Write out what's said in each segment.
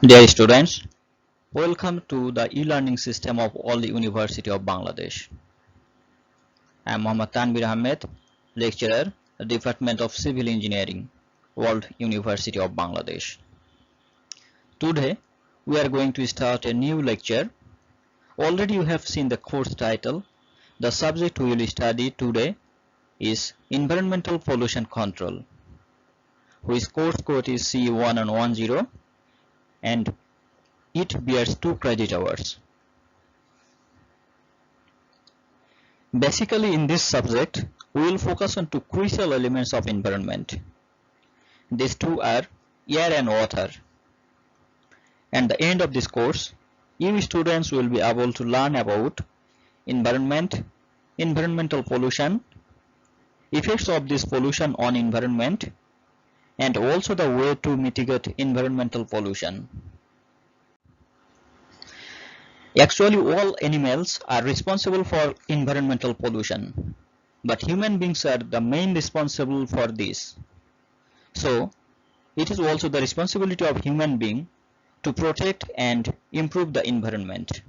Dear students, welcome to the e-learning system of All University of Bangladesh. I am Mohammad Tanbir Ahmed, lecturer, Department of Civil Engineering, World University of Bangladesh. Today, we are going to start a new lecture. Already you have seen the course title. The subject we will study today is Environmental Pollution Control, whose course code is C1110 and it bears 2 credit hours. Basically, in this subject, we will focus on 2 crucial elements of environment. These 2 are air and water. At the end of this course, you students will be able to learn about environment, environmental pollution, effects of this pollution on environment, and also the way to mitigate environmental pollution. Actually, all animals are responsible for environmental pollution, but human beings are the main responsible for this. So, it is also the responsibility of human being to protect and improve the environment.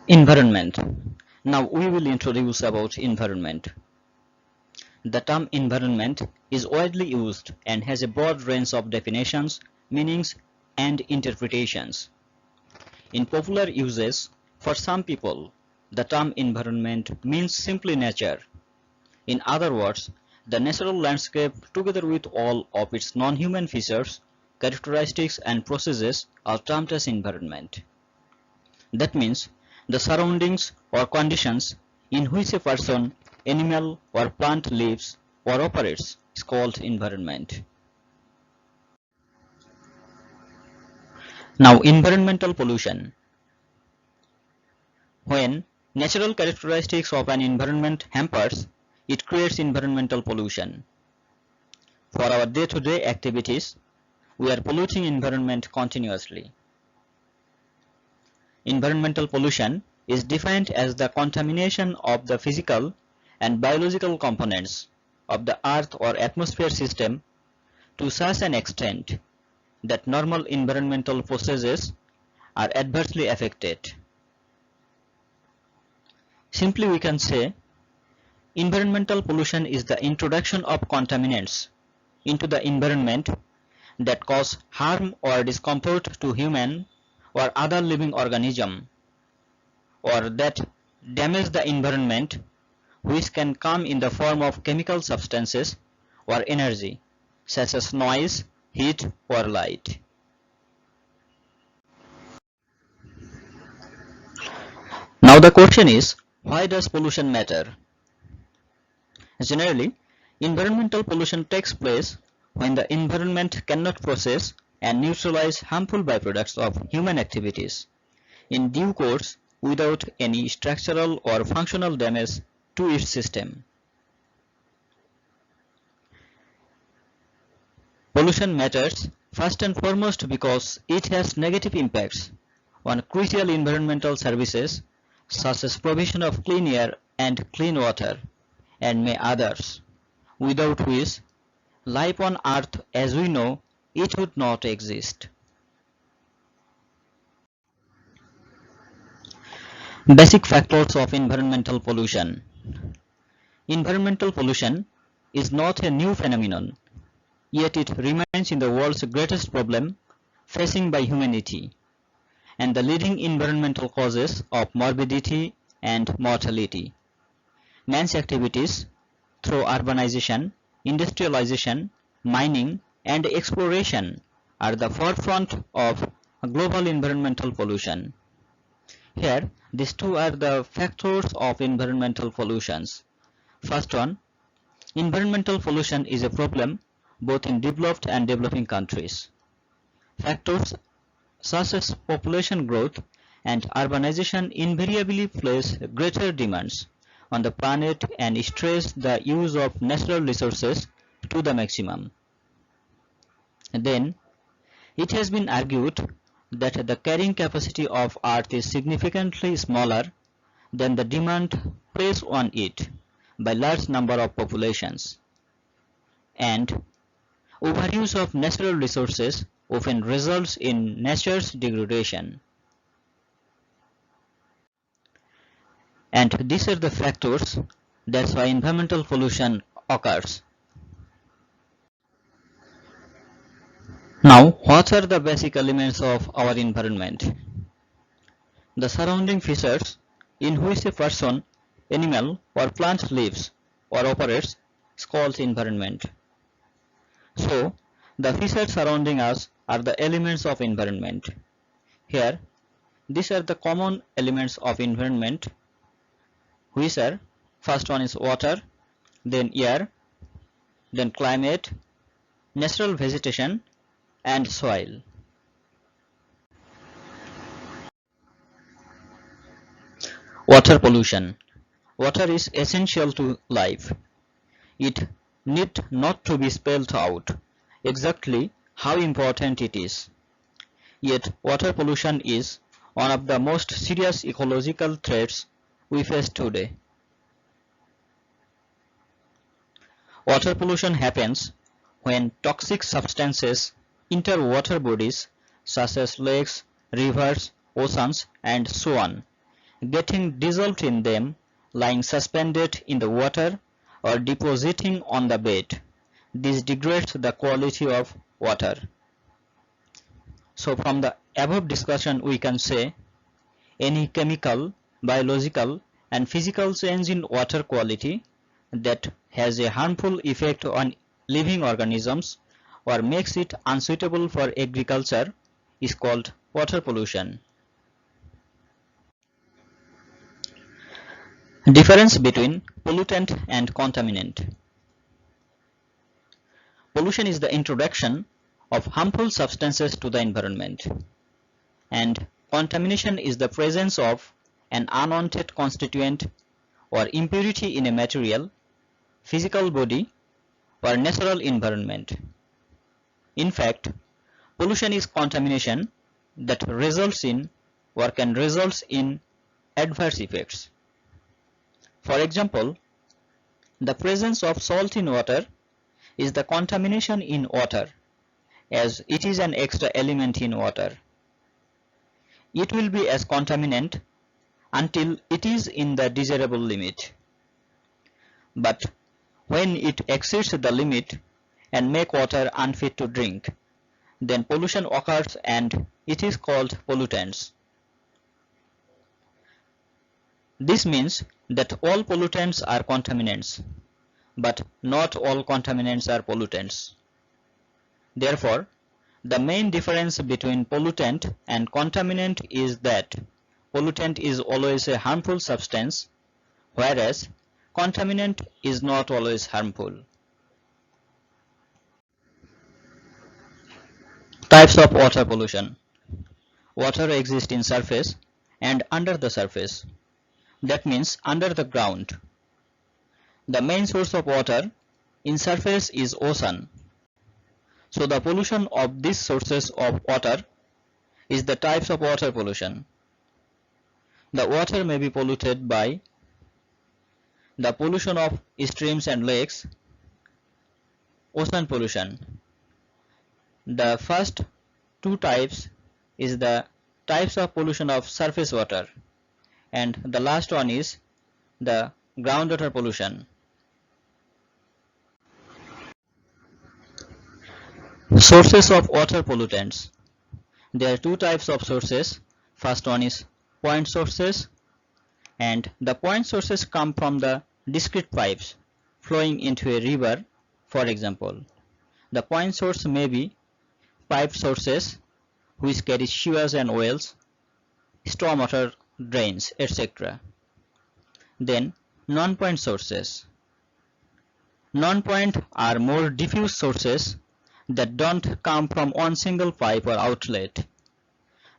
Environment. Now we will introduce about environment. The term environment is widely used and has a broad range of definitions, meanings, and interpretations. In popular uses, for some people, the term environment means simply nature. In other words, the natural landscape together with all of its non-human features, characteristics and processes are termed as environment. That means the surroundings or conditions in which a person, animal or plant lives or operates is called environment. Now, environmental pollution. When natural characteristics of an environment hampers, it creates environmental pollution. For our day-to-day activities, we are polluting environment continuously. Environmental pollution is defined as the contamination of the physical and biological components of the earth or atmosphere system to such an extent that normal environmental processes are adversely affected. Simply we can say, environmental pollution is the introduction of contaminants into the environment that cause harm or discomfort to human or other living organism, or that damage the environment, which can come in the form of chemical substances or energy, such as noise, heat, or light. Now the question is, why does pollution matter? Generally, environmental pollution takes place when the environment cannot process and neutralize harmful byproducts of human activities in due course without any structural or functional damage to its system. Pollution matters first and foremost because it has negative impacts on crucial environmental services such as provision of clean air and clean water, and may others, without which life on earth as we know it would not exist. Basic factors of environmental pollution. Environmental pollution is not a new phenomenon, yet it remains in the world's greatest problem facing by humanity, and the leading environmental causes of morbidity and mortality. Man's activities through urbanization, industrialization, mining, and exploration are the forefront of global environmental pollution. Here, these 2 are the factors of environmental pollutions. First one, environmental pollution is a problem both in developed and developing countries. Factors such as population growth and urbanization invariably place greater demands on the planet and stress the use of natural resources to the maximum. Then, it has been argued that the carrying capacity of Earth is significantly smaller than the demand placed on it by large number of populations, and Overuse of natural resources often results in nature's degradation. And these are the factors that's why environmental pollution occurs. Now, what are the basic elements of our environment? The surrounding features in which a person, animal or plant lives or operates is called environment. So, the features surrounding us are the elements of environment. Here, these are the common elements of environment, which are: first one is water, then air, then climate, natural vegetation, and soil. Water pollution. Water is essential to life. It need not to be spelled out exactly how important it is. Yet water pollution is one of the most serious ecological threats we face today. Water pollution happens when toxic substances enter water bodies such as lakes, rivers, oceans, and so on, getting dissolved in them, lying suspended in the water, or depositing on the bed. This degrades the quality of water. So from the above discussion we can say any chemical, biological, and physical change in water quality that has a harmful effect on living organisms or makes it unsuitable for agriculture is called water pollution. Difference between pollutant and contaminant. Pollution is the introduction of harmful substances to the environment, and contamination is the presence of an unwanted constituent or impurity in a material, physical body, or natural environment. In fact, pollution is contamination that results in or can result in adverse effects. For example, the presence of salt in water is the contamination in water, as it is an extra element in water. It will be as contaminant until it is in the desirable limit. But when it exceeds the limit and make water unfit to drink, then pollution occurs and it is called pollutants. This means that all pollutants are contaminants, but not all contaminants are pollutants. Therefore, the main difference between pollutant and contaminant is that pollutant is always a harmful substance, whereas contaminant is not always harmful. Types of water pollution. Water exists in surface and under the surface. That means under the ground. The main source of water in surface is ocean. So the pollution of these sources of water is the types of water pollution. The water may be polluted by the pollution of streams and lakes, ocean pollution. The first two types is the types of pollution of surface water, and the last one is the groundwater pollution. Sources of water pollutants. There are two types of sources. First one is point sources, and the point sources come from the discrete pipes flowing into a river, for example. The point source may be pipe sources which carry sewers and wells, stormwater drains, etc. Then non-point sources. Non-point are more diffuse sources that don't come from one single pipe or outlet.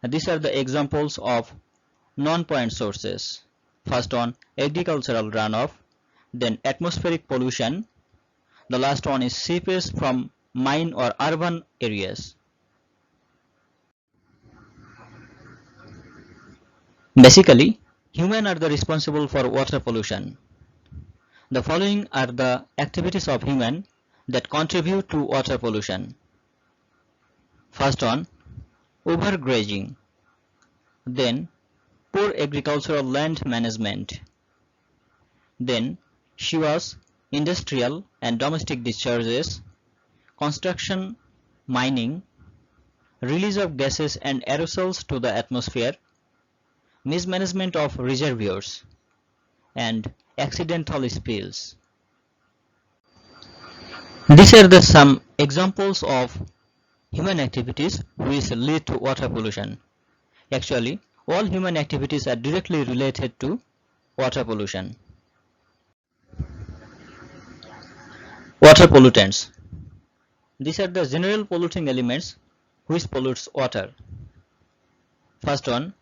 These are the examples of non-point sources. First one, agricultural runoff, then atmospheric pollution. The last one is seepage from mine or urban areas. Basically, humans are the responsible for water pollution. The following are the activities of human that contribute to water pollution. First one, overgrazing, then poor agricultural land management, then sewage, industrial and domestic discharges, construction, mining, release of gases and aerosols to the atmosphere, mismanagement of reservoirs, and accidental spills. These are some examples of human activities which lead to water pollution. Actually, all human activities are directly related to water pollution. Water pollutants. These are the general polluting elements which pollutes water. First one,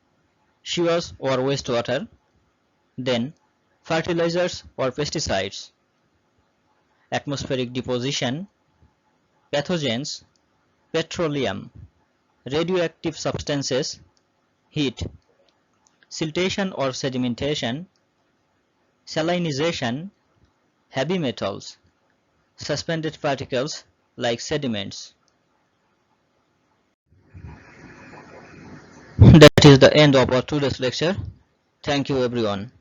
sewage or wastewater, then fertilizers or pesticides, atmospheric deposition, pathogens, petroleum, radioactive substances, heat, siltation or sedimentation, salinization, heavy metals, suspended particles like sediments. That is the end of our today's lecture. Thank you everyone.